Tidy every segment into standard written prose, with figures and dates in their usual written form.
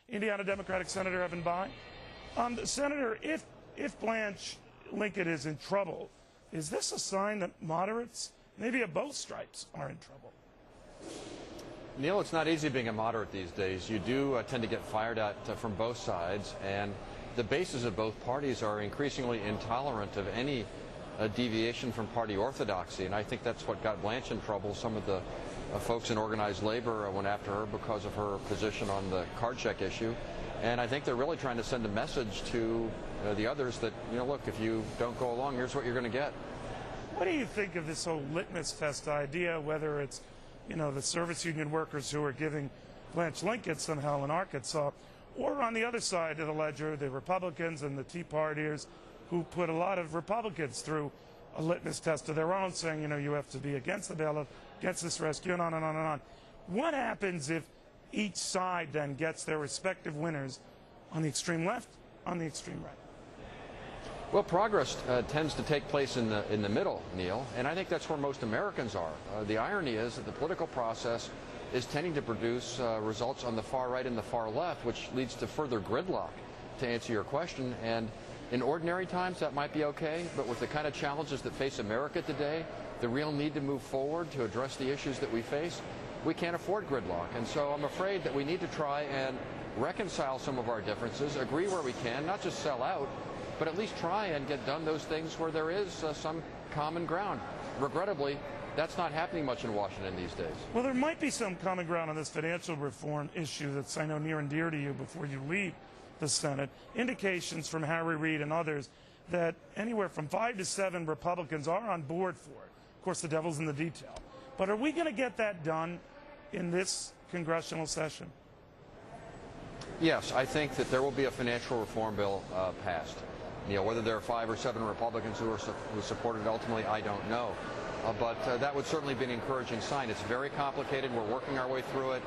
Indiana Democratic Senator Evan Bayh. Senator, if Blanche Lincoln is in trouble, is this a sign that moderates, maybe of both stripes, are in trouble? Neil, it's not easy being a moderate these days. You do tend to get fired at from both sides, and the bases of both parties are increasingly intolerant of any deviation from party orthodoxy, and I think that's what got Blanche in trouble. Some of the folks in organized labor went after her because of her position on the card check issue, and I think they're really trying to send a message to the others that, look, if you don't go along, here's what you're going to get. What do you think of this whole litmus test idea, whether it's the service union workers who are giving Blanche Lincoln some hell in Arkansas, or on the other side of the ledger, the Republicans and the Tea Partiers who put a lot of Republicans through a litmus test of their own, saying, you have to be against the bailout, against this rescue, and on and on and on. What happens if each side then gets their respective winners on the extreme left, on the extreme right? Well, progress tends to take place in the middle, Neil, and I think that's where most Americans are. The irony is that the political process is tending to produce results on the far right and the far left, which leads to further gridlock, to answer your question. And in ordinary times, that might be okay, but with the kind of challenges that face America today, the real need to move forward to address the issues that we face, we can't afford gridlock. And so I'm afraid that we need to try and reconcile some of our differences, agree where we can, not just sell out, but at least try and get done those things where there is some common ground. Regrettably, that's not happening much in Washington these days. Well, there might be some common ground on this financial reform issue that's, I know, near and dear to you before you leave the Senate. Indications from Harry Reid and others that anywhere from 5 to 7 Republicans are on board for it. Of course, the devil's in the detail. But are we going to get that done in this congressional session? Yes, I think that there will be a financial reform bill passed. Whether there are 5 or 7 Republicans who support it ultimately, I don't know. But that would certainly be an encouraging sign. It's very complicated. We're working our way through it.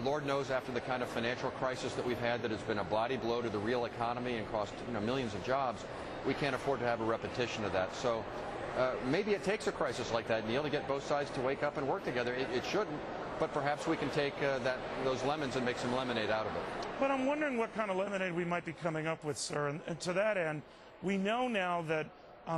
Lord knows, after the kind of financial crisis that we've had that has been a bloody blow to the real economy and cost millions of jobs, we can't afford to have a repetition of that. So maybe it takes a crisis like that, Neil, to get both sides to wake up and work together. It shouldn't, but perhaps we can take those lemons and make some lemonade out of it. But I'm wondering what kind of lemonade we might be coming up with, sir. And to that end, we know now that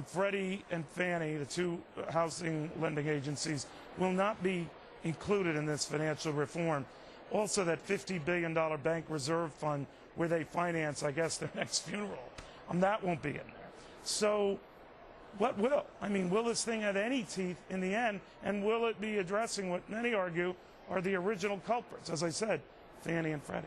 Freddie and Fannie, the two housing lending agencies, will not be included in this financial reform. Also, that $50 billion bank reserve fund where they finance, I guess, their next funeral, that won't be in there. So what will? I mean, will this thing have any teeth in the end? And will it be addressing what many argue are the original culprits? As I said, Fannie and Freddie.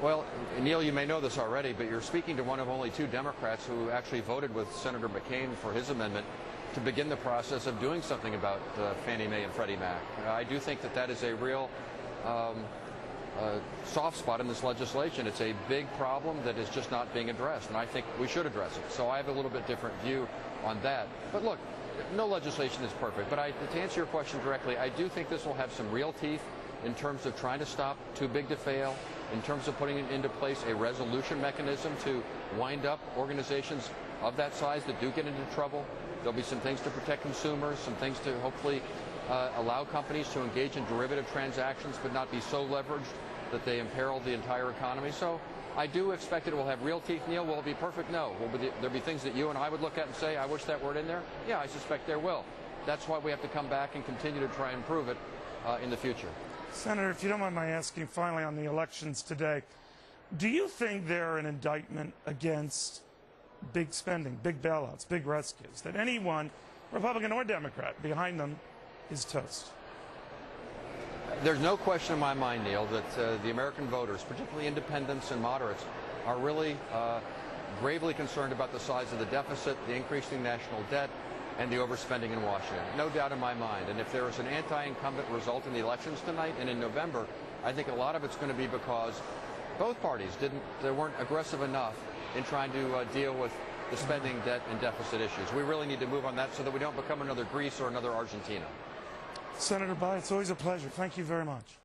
Well, Neil, you may know this already, but you're speaking to one of only 2 Democrats who actually voted with Senator McCain for his amendment to begin the process of doing something about Fannie Mae and Freddie Mac. I do think that is a real soft spot in this legislation. It's a big problem that is just not being addressed, and I think we should address it. So I have a little bit different view on that. But look, no legislation is perfect, but to answer your question directly, I do think this will have some real teeth in terms of trying to stop too big to fail, in terms of putting into place a resolution mechanism to wind up organizations of that size that do get into trouble. There'll be some things to protect consumers, some things to hopefully allow companies to engage in derivative transactions but not be so leveraged that they imperil the entire economy. So I do expect it will have real teeth, Neil. Will it be perfect? No. There'll be things that you and I would look at and say, I wish that were in there? Yeah, I suspect there will. That's why we have to come back and continue to try and improve it in the future. Senator, if you don't mind my asking finally on the elections today, do you think they're an indictment against big spending, big bailouts, big rescues, that anyone, Republican or Democrat, behind them is toast? There's no question in my mind, Neil, that the American voters, particularly independents and moderates, are really gravely concerned about the size of the deficit, the increasing national debt, and the overspending in Washington. No doubt in my mind. And if there is an anti-incumbent result in the elections tonight and in November, I think a lot of it's going to be because both parties weren't aggressive enough in trying to deal with the spending, debt, and deficit issues. We really need to move on that so that we don't become another Greece or another Argentina. Senator Bayh, it's always a pleasure. Thank you very much.